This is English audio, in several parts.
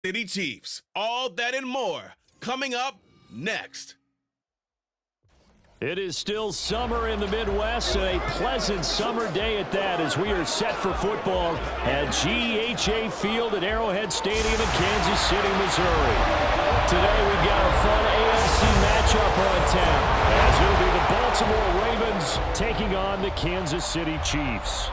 City Chiefs. All that and more coming up next. It is still summer in the Midwest, and a pleasant summer day at that as we are set for football at GHA Field at Arrowhead Stadium in Kansas City, Missouri. Today we've got a fun AFC matchup on tap as it'll be the Baltimore Ravens taking on the Kansas City Chiefs.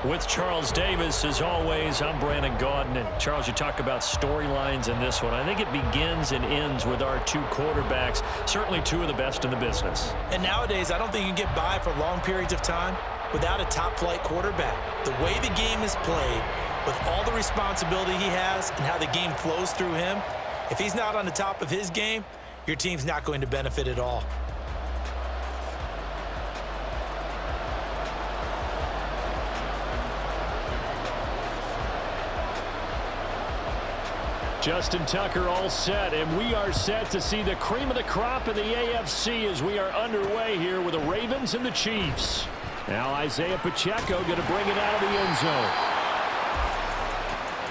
With Charles Davis, as always, I'm Brandon Gaudin. And Charles, you talk about storylines in this one. I think it begins and ends with our two quarterbacks, certainly two of the best in the business. And nowadays, I don't think you can get by for long periods of time without a top-flight quarterback. The way the game is played, with all the responsibility he has and how the game flows through him, if he's not on the top of his game, your team's not going to benefit at all. Justin Tucker all set, and we are set to see the cream of the crop in the AFC as we are underway here with the Ravens and the Chiefs. Now Isaiah Pacheco going to bring it out of the end zone.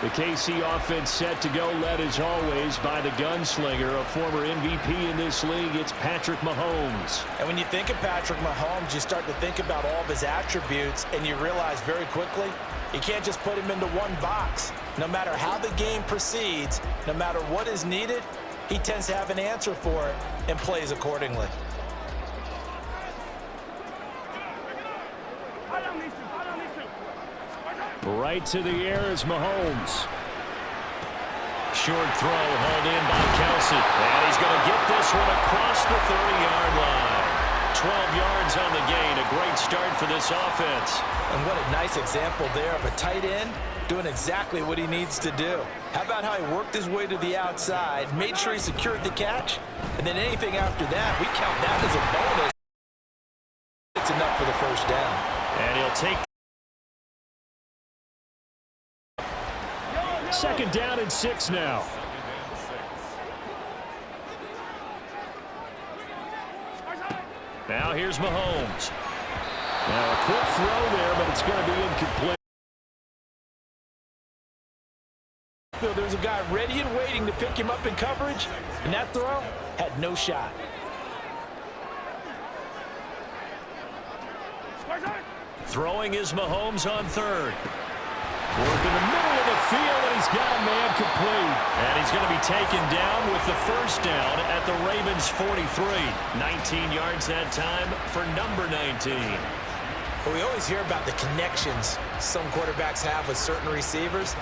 The KC offense set to go, led as always by the gunslinger, a former MVP in this league. It's Patrick Mahomes. And when you think of Patrick Mahomes, you start to think about all of his attributes, and you realize very quickly, you can't just put him into one box. No matter how the game proceeds, no matter what is needed, he tends to have an answer for it and plays accordingly. Right to the air is Mahomes. Short throw hauled in by Kelsey. And he's going to get this one across the 30-yard line. 12 yards on the gain. A great start for this offense. And what a nice example there of a tight end doing exactly what he needs to do. How about how he worked his way to the outside, made sure he secured the catch, and then anything after that, we count that as a bonus. It's enough for the first down. And he'll take second down and 6 now. Now here's Mahomes. Now a quick throw there, but it's going to be incomplete. There's a guy ready and waiting to pick him up in coverage, and that throw had no shot. Throwing is Mahomes on third. Work in the middle of the field, and he's got a man complete. And he's going to be taken down with the first down at the Ravens 43. 19 yards that time for number 19. Well, we always hear about the connections some quarterbacks have with certain receivers.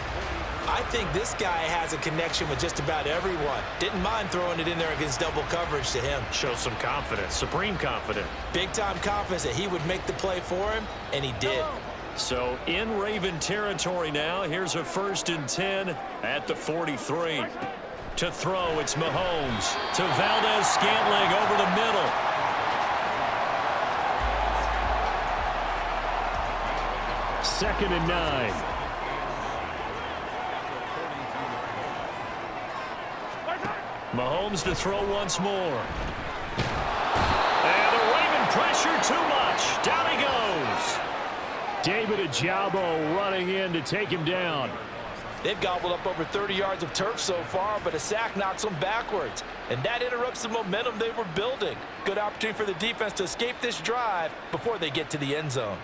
I think this guy has a connection with just about everyone. Didn't mind throwing it in there against double coverage to him. Shows some confidence, supreme confidence. Big-time confidence that he would make the play for him, and he did. So in Raven territory now, here's a 1st and 10 at the 43. To throw, it's Mahomes. To Valdez-Scantling over the middle. Second and 9. Mahomes to throw once more. And the Raven pressure too much. Down he goes. David Ojabo running in to take him down. They've gobbled up over 30 yards of turf so far, but a sack knocks them backwards. And that interrupts the momentum they were building. Good opportunity for the defense to escape this drive before they get to the end zone.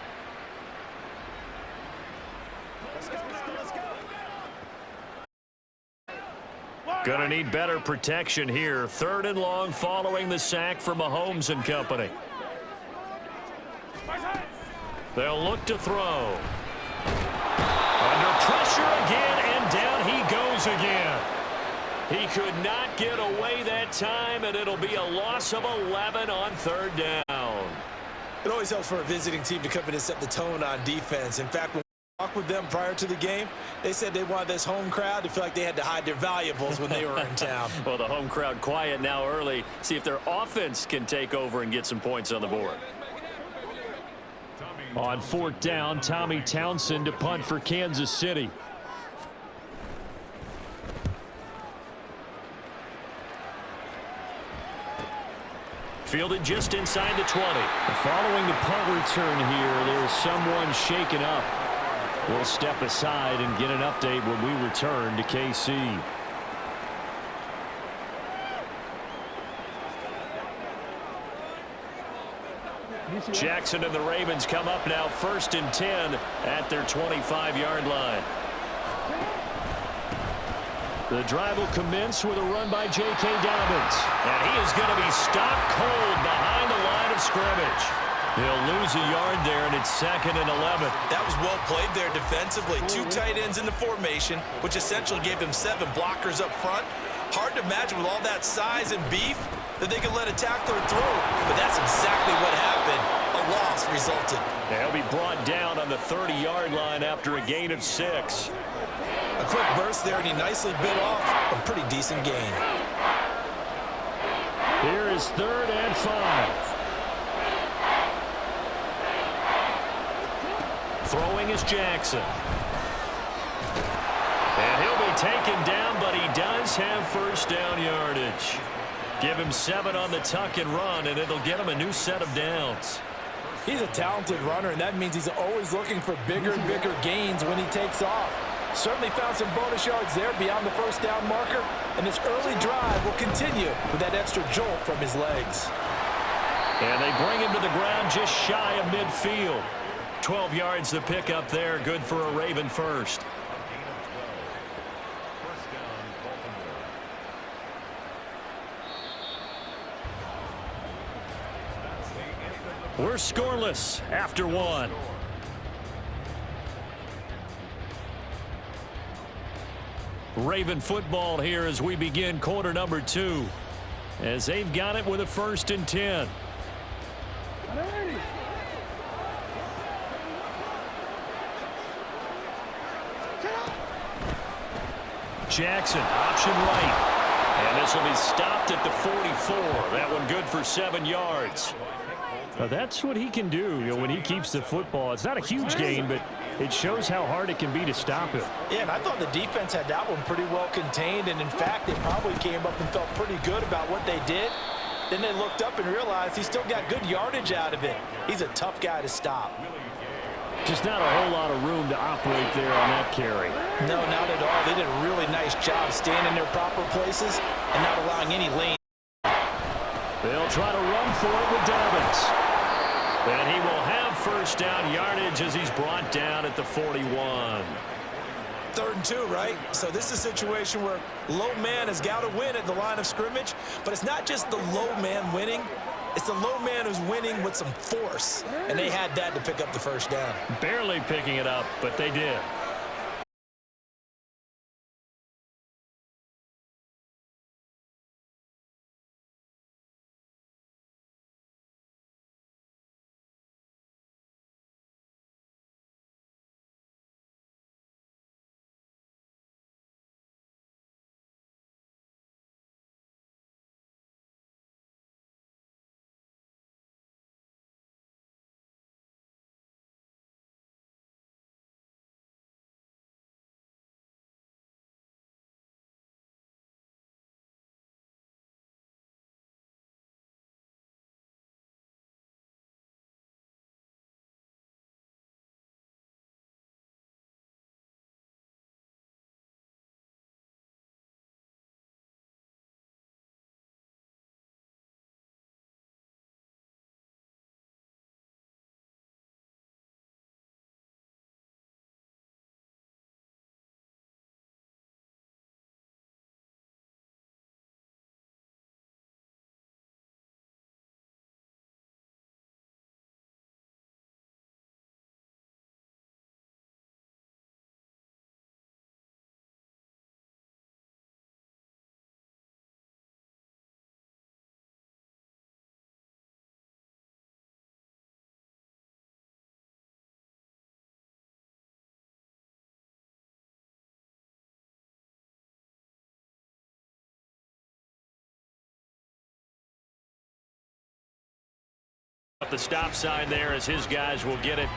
Gonna need better protection here. 3rd and long following the sack for Mahomes and company. They'll look to throw. Under pressure again, and down he goes again. He could not get away that time, and it'll be a loss of 11 on 3rd down. It always helps for a visiting team to come in and set the tone on defense. In fact, when we talked with them prior to the game, they said they wanted this home crowd to feel like they had to hide their valuables when they were in town. Well, the home crowd quiet now early. See if their offense can take over and get some points on the board. On 4th down, Tommy Townsend to punt for Kansas City. Fielded just inside the 20. Following the punt return here, there's someone shaken up. We'll step aside and get an update when we return to KC. Jackson and the Ravens come up now 1st and 10 at their 25-yard line. The drive will commence with a run by J.K. Dobbins. And he is going to be stopped cold behind the line of scrimmage. He'll lose a yard there, and it's 2nd and 11. That was well played there defensively. 2 tight ends in the formation, which essentially gave them 7 blockers up front. Hard to imagine with all that size and beef that they could let a tackler through. But that's exactly what happened. A loss resulted. He'll be brought down on the 30-yard line after a gain of 6. A quick burst there, and he nicely bit off a pretty decent gain. Here is 3rd and 5. Throwing is Jackson. And he'll be taken down, but he does have 1st down yardage. Give him 7 on the tuck and run, and it'll get him a new set of downs. He's a talented runner, and that means he's always looking for bigger and bigger gains when he takes off. Certainly found some bonus yards there beyond the 1st down marker, and his early drive will continue with that extra jolt from his legs. And they bring him to the ground just shy of midfield. 12 yards to pick up there, good for a Raven first. We're scoreless after 1. Raven football here as we begin quarter number 2. As they've got it with a 1st and 10. Jackson, option right. And this will be stopped at the 44. That one good for 7 yards. Now that's what he can do, when he keeps the football. It's not a huge gain, but it shows how hard it can be to stop him. Yeah, and I thought the defense had that one pretty well contained, and in fact, they probably came up and felt pretty good about what they did. Then they looked up and realized he still got good yardage out of it. He's a tough guy to stop. Just not a whole lot of room to operate there on that carry. No, not at all. They did a really nice job staying in their proper places and not allowing any lane. They'll try to run for it with Dobbins. And he will have 1st down yardage as he's brought down at the 41. 3rd and 2, right? So this is a situation where low man has got to win at the line of scrimmage, but it's not just the low man winning. It's the low man who's winning with some force, and they had that to pick up the 1st down. Barely picking it up, but they did. The stop sign there as his guys will get it.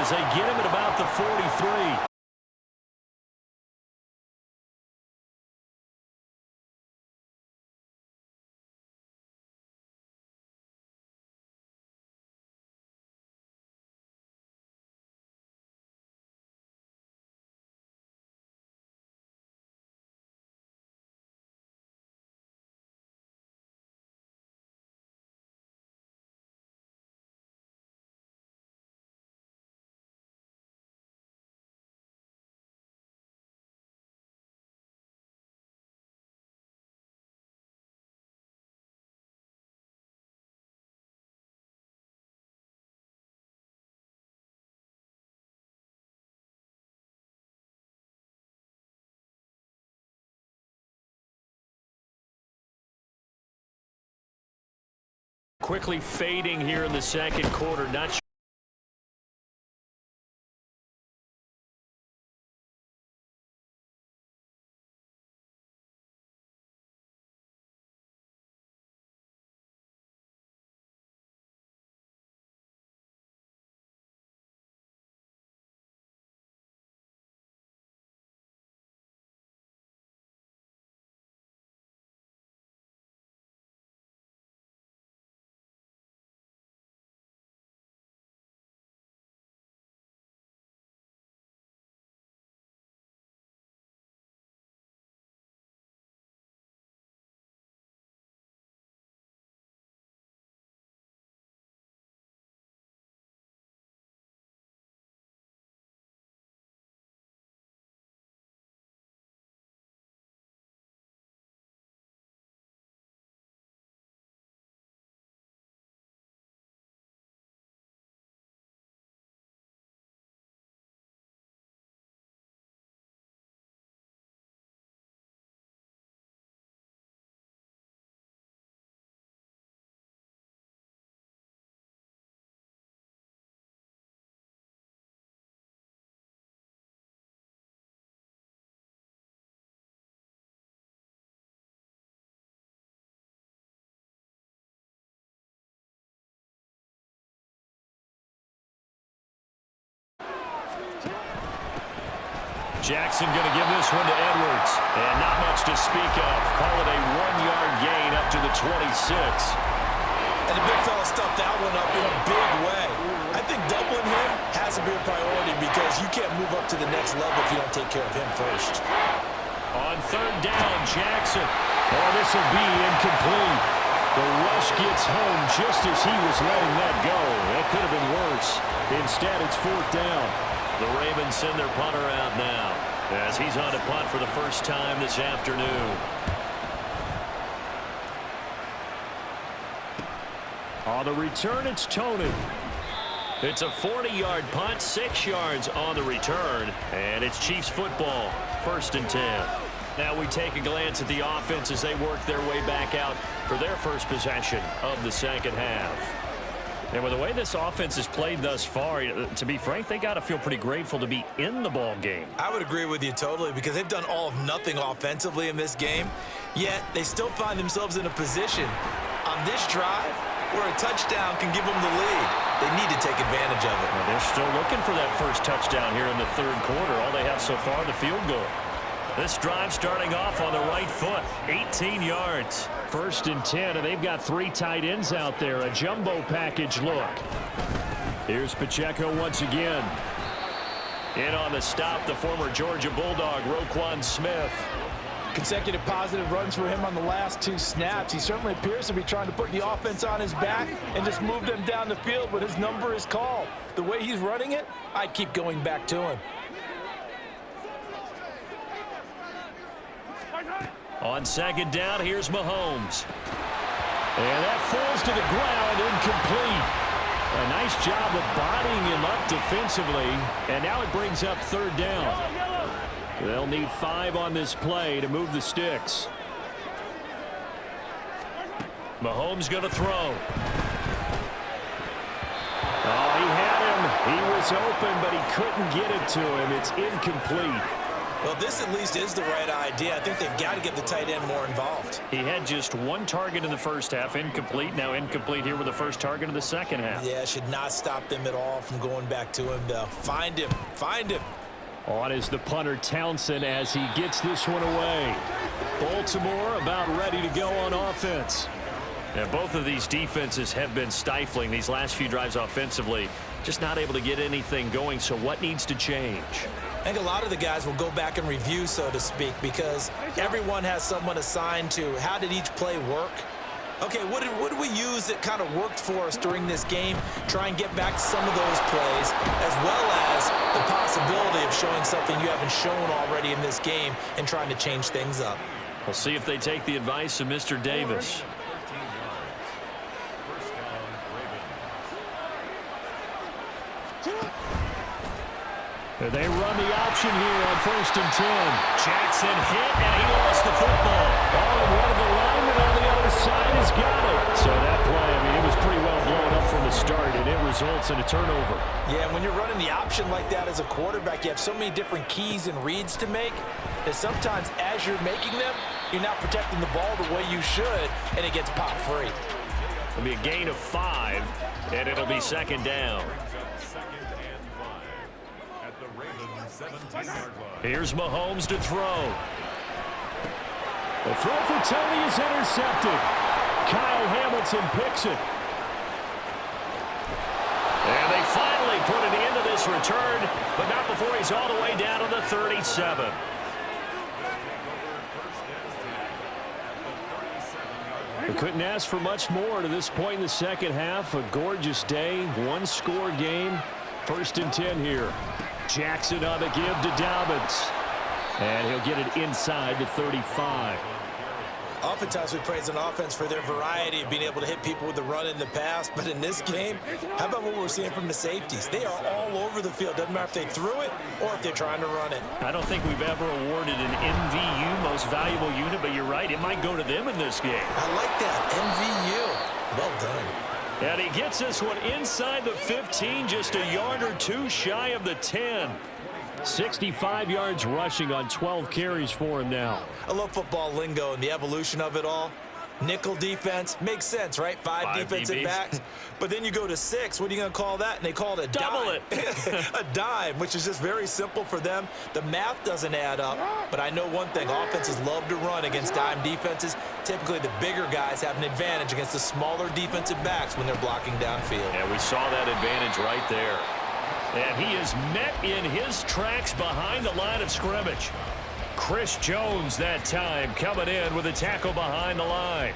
as they get him at about the 43. Quickly fading here in the second quarter. Not sure. Jackson going to give this one to Edwards. And not much to speak of. Call it a 1-yard gain up to the 26. And the big fella stuffed that one up in a big way. I think doubling him has to be a priority because you can't move up to the next level if you don't take care of him first. On third down, Jackson. Oh, this will be incomplete. The rush gets home just as he was letting that go. That could have been worse. Instead, it's fourth down. The Ravens send their punter out now as he's on to punt for the first time this afternoon. On the return, it's Tony. It's a 40-yard punt, 6 yards on the return, and it's Chiefs football, 1st and 10. Now we take a glance at the offense as they work their way back out for their first possession of the second half. And with the way this offense has played thus far, to be frank, they got to feel pretty grateful to be in the ball game. I would agree with you totally because they've done all of nothing offensively in this game, yet they still find themselves in a position on this drive where a touchdown can give them the lead. They need to take advantage of it. Well, they're still looking for that first touchdown here in the third quarter. All they have so far, the field goal. This drive starting off on the right foot, 18 yards. 1st and 10, and they've got 3 tight ends out there. A jumbo package look. Here's Pacheco once again. In on the stop, the former Georgia Bulldog, Roquan Smith. Consecutive positive runs for him on the last 2 snaps. He certainly appears to be trying to put the offense on his back and just move them down the field when his number is called. The way he's running it, I keep going back to him. On second down, here's Mahomes. And that falls to the ground, incomplete. A nice job of bodying him up defensively. And now it brings up third down. They'll need 5 on this play to move the sticks. Mahomes going to throw. Oh, he had him. He was open, but he couldn't get it to him. It's incomplete. Well, this at least is the right idea. I think they've got to get the tight end more involved. He had just one target in the first half, incomplete. Now incomplete here with the first target of the second half. Yeah, should not stop them at all from going back to him, though. Find him. Find him. On is the punter, Townsend, as he gets this one away. Baltimore about ready to go on offense. Now, both of these defenses have been stifling these last few drives offensively. Just not able to get anything going, so what needs to change? I think a lot of the guys will go back and review, so to speak, because everyone has someone assigned to how did each play work. Okay, what did we use that kind of worked for us during this game? Try and get back to some of those plays, as well as the possibility of showing something you haven't shown already in this game and trying to change things up. We'll see if they take the advice of Mr. Davis. They run the option here on 1st and 10. Jackson hit, and he lost the football. Oh, and one of the linemen on the other side has got it. So that play, I mean, it was pretty well blown up from the start, and it results in a turnover. Yeah, when you're running the option like that as a quarterback, you have so many different keys and reads to make that sometimes as you're making them, you're not protecting the ball the way you should, and it gets popped free. It'll be a gain of 5, and it'll be 2nd down. Here's Mahomes to throw. The throw for Tony is intercepted. Kyle Hamilton picks it. And they finally put an end to this return, but not before he's all the way down to the 37. We couldn't ask for much more to this point in the second half. A gorgeous day, one-score game. 1st and 10 here. Jackson on the give to Dobbins. And he'll get it inside the 35. Oftentimes we praise an offense for their variety of being able to hit people with the run in the pass, but in this game, how about what we're seeing from the safeties? They are all over the field. Doesn't matter if they threw it or if they're trying to run it. I don't think we've ever awarded an MVU, most valuable unit, but you're right, it might go to them in this game. I like that, MVU. Well done. And he gets this one inside the 15, just a yard or two shy of the 10. 65 yards rushing on 12 carries for him now. I love football lingo and the evolution of it all. Nickel defense makes sense, right? Five defensive backs. But then you go to 6. What are you going to call that? And they call it a double dime. A dime, which is just very simple for them. The math doesn't add up. But I know one thing. Offenses love to run against dime defenses. Typically, the bigger guys have an advantage against the smaller defensive backs when they're blocking downfield. Yeah, we saw that advantage right there. And he is met in his tracks behind the line of scrimmage. Chris Jones that time coming in with a tackle behind the line.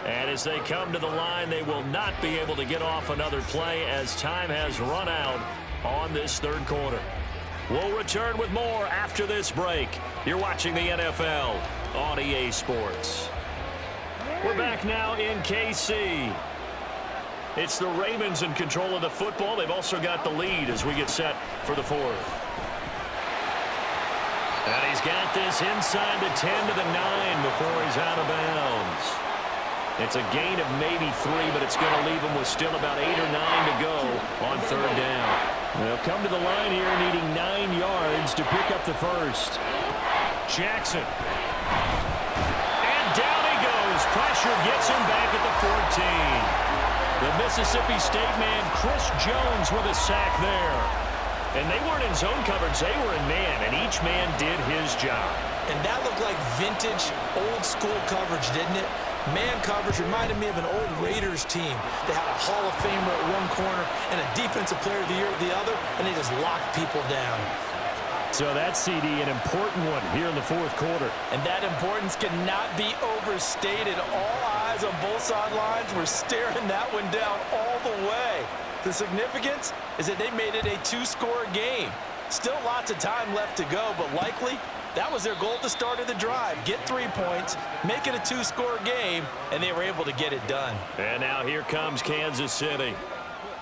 And as they come to the line, they will not be able to get off another play as time has run out on this 3rd quarter. We'll return with more after this break. You're watching the NFL on EA Sports. We're back now in KC. It's the Ravens in control of the football. They've also got the lead as we get set for the 4th. And he's got this inside the 10 to the 9 before he's out of bounds. It's a gain of maybe 3, but it's going to leave him with still about 8 or 9 to go on 3rd down. They'll come to the line here needing 9 yards to pick up the 1st. Jackson. And down he goes. Pressure gets him back at the 14. The Mississippi State man, Chris Jones, with a sack there. And they weren't in zone coverage. They were in man, and each man did his job. And that looked like vintage, old-school coverage, didn't it? Man coverage reminded me of an old Raiders team. They had a Hall of Famer at one corner and a Defensive Player of the Year at the other, and they just locked people down. So that CD, an important one here in the 4th quarter. And that importance cannot be overstated. All eyes on both sidelines were staring that one down all the way. The significance is that they made it a 2-score game. Still lots of time left to go, but likely that was their goal at the start of the drive. Get 3 points, make it a 2-score game, and they were able to get it done. And now here comes Kansas City.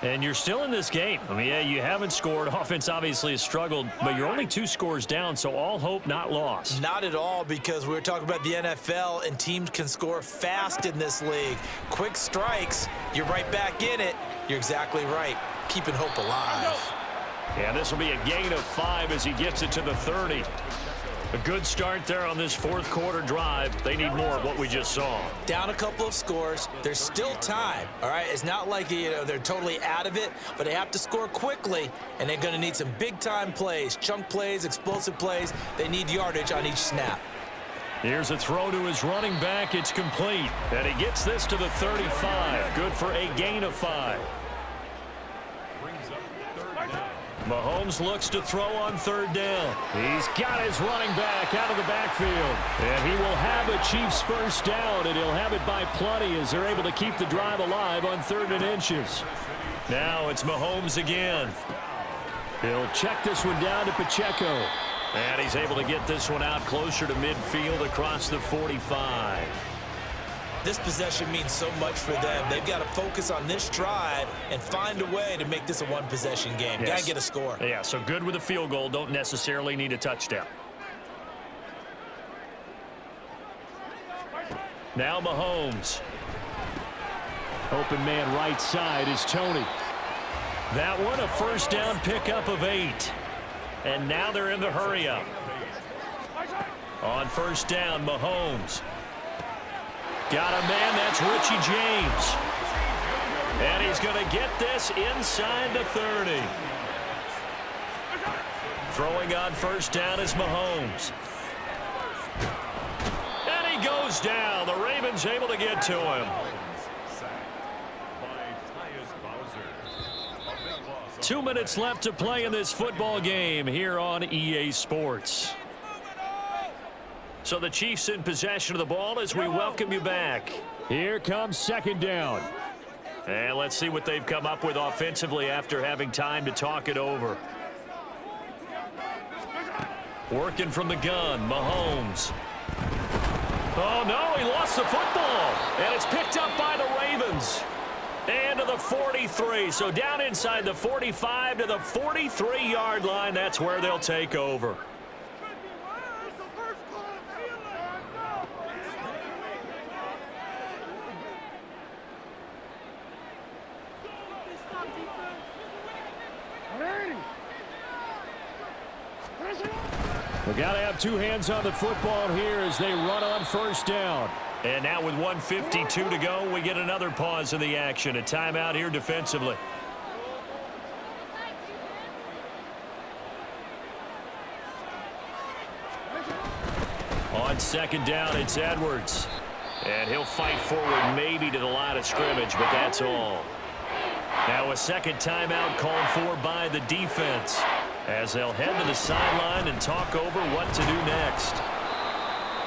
And you're still in this game. I mean, yeah, you haven't scored. Offense obviously has struggled, but you're only 2 scores down, so all hope not lost. Not at all, because we were talking about the NFL, and teams can score fast in this league. Quick strikes, you're right back in it. You're exactly right. keeping hope alive. And this will be a gain of 5 as he gets it to the 30. A good start there on this fourth quarter drive. They need more of what we just saw. Down a couple of scores. There's still time, all right? It's not like, they're totally out of it, but they have to score quickly, and they're going to need some big-time plays, chunk plays, explosive plays. They need yardage on each snap. Here's a throw to his running back. It's complete. And he gets this to the 35. Good for a gain of 5. Mahomes looks to throw on third down. He's got his running back out of the backfield. And he will have a Chiefs first down, and he'll have it by plenty as they're able to keep the drive alive on 3rd and inches. Now it's Mahomes again. He'll check this one down to Pacheco. And he's able to get this one out closer to midfield across the 45. This possession means so much for them. They've got to focus on this drive and find a way to make this a one-possession game. Yes. Got to get a score. Yeah, so good with a field goal. Don't necessarily need a touchdown. Now Mahomes. Open man right side is Tony. That one a first down pickup of 8. And now they're in the hurry-up. On first down, Mahomes. Got a man, that's Richie James. And he's going to get this inside the 30. Throwing on first down is Mahomes. And he goes down. The Ravens able to get to him. 2 minutes left to play in this football game here on EA Sports. So the Chiefs in possession of the ball as we welcome you back. Here comes second down. And let's see what they've come up with offensively after having time to talk it over. Working from the gun, Mahomes. Oh, no, he lost the football. And it's picked up by the Ravens. And to the 43. So down inside the 45 to the 43-yard line. That's where they'll take over. We got to have two hands on the football here as they run on first down. And now with 1:52 to go, we get another pause in the action. A timeout here defensively. On second down, it's Edwards. And he'll fight forward maybe to the line of scrimmage, but that's all. Now a second timeout called for by the defense as they'll head to the sideline and talk over what to do next.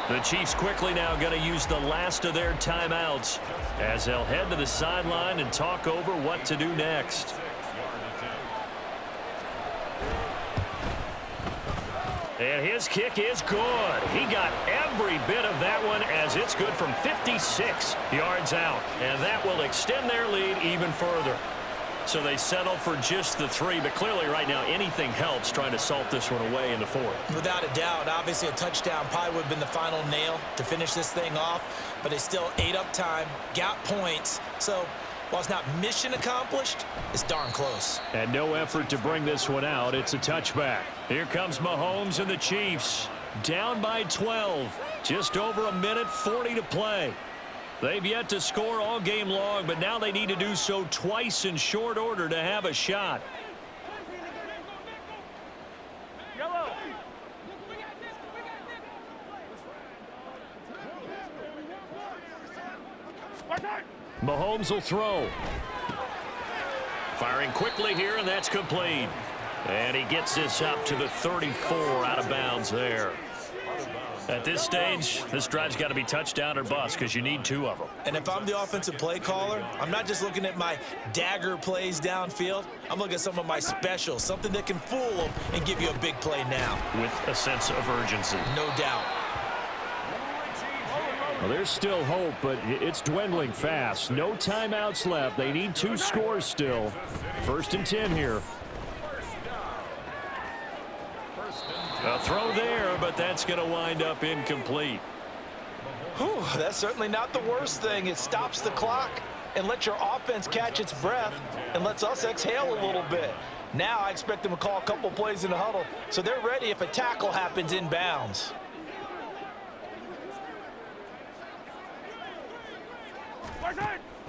The Chiefs quickly now going to use the last of their timeouts as they'll head to the sideline and talk over what to do next. And his kick is good. He got every bit of that one as it's good from 56 yards out. And that will extend their lead even further. So they settle for just the 3, but clearly right now anything helps trying to salt this one away in the 4th. Without a doubt, obviously a touchdown probably would have been the final nail to finish this thing off, but they still ate up time, got points. So while it's not mission accomplished, it's darn close. And no effort to bring this one out. It's a touchback. Here comes Mahomes and the Chiefs. Down by 12. Just over a minute 40 to play. They've yet to score all game long, but now they need to do so twice in short order to have a shot. Mahomes will throw. Firing quickly here, and that's complete. And he gets this up to the 34 out of bounds there. At this stage, this drive's got to be touchdown or bust because you need 2 of them. And if I'm the offensive play caller, I'm not just looking at my dagger plays downfield. I'm looking at some of my specials, something that can fool them and give you a big play now. With a sense of urgency. No doubt. Well, there's still hope, but it's dwindling fast. No timeouts left. They need 2 scores still. 1st and 10 here. A throw there, but that's going to wind up incomplete. Whew, that's certainly not the worst thing. It stops the clock. and let your offense catch its breath and lets us exhale a little bit. Now I expect them to call a couple plays in the huddle so they're ready if a tackle happens inbounds.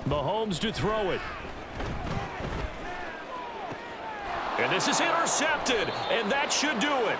Mahomes to throw it. And this is intercepted, and that should do it.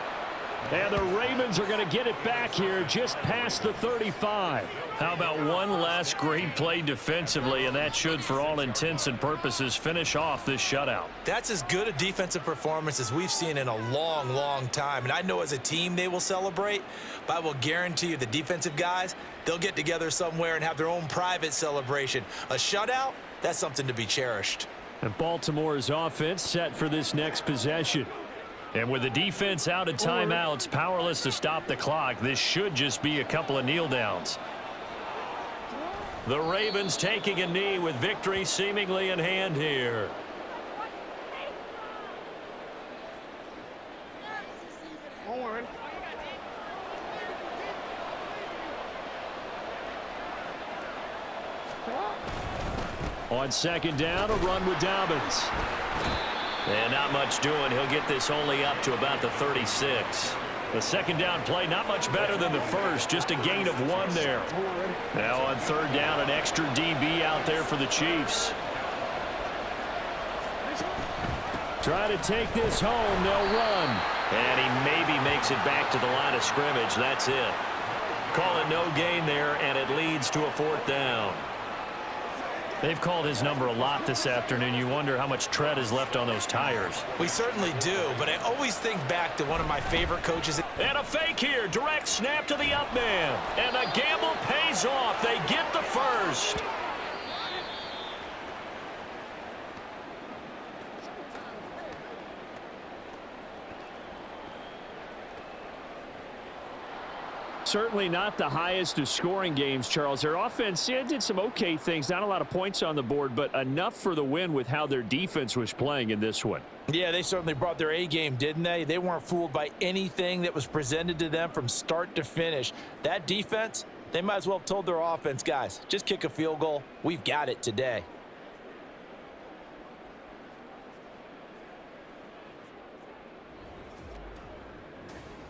And the Ravens are going to get it back here just past the 35. How about one last great play defensively, and that should, for all intents and purposes, finish off this shutout. That's as good a defensive performance as we've seen in a long, long time. And I know as a team they will celebrate, but I will guarantee you the defensive guys, they'll get together somewhere and have their own private celebration. A shutout, that's something to be cherished. And Baltimore's offense set for this next possession. And with the defense out of timeouts, powerless to stop the clock, this should just be a couple of kneel downs. The Ravens taking a knee with victory seemingly in hand here. On second down, a run with Dobbins. And not much doing. He'll get this only up to about the 36. The second down play not much better than the first, just a gain of 1 there. Now on third down, an extra DB out there for the Chiefs. Try to take this home, they'll run. And he maybe makes it back to the line of scrimmage. That's it. Call it no gain there, and it leads to a 4th down. They've called his number a lot this afternoon. You wonder how much tread is left on those tires. We certainly do, but I always think back to one of my favorite coaches. And a fake here. Direct snap to the up man. And the gamble pays off. They get the first. Certainly not the highest of scoring games, Charles. Their offense did some okay things. Not a lot of points on the board, but enough for the win with how their defense was playing in this one. Yeah, they certainly brought their A game, didn't they? They weren't fooled by anything that was presented to them from start to finish. That defense, they might as well have told their offense, guys, just kick a field goal. We've got it today.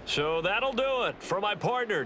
So that'll do it for my partner,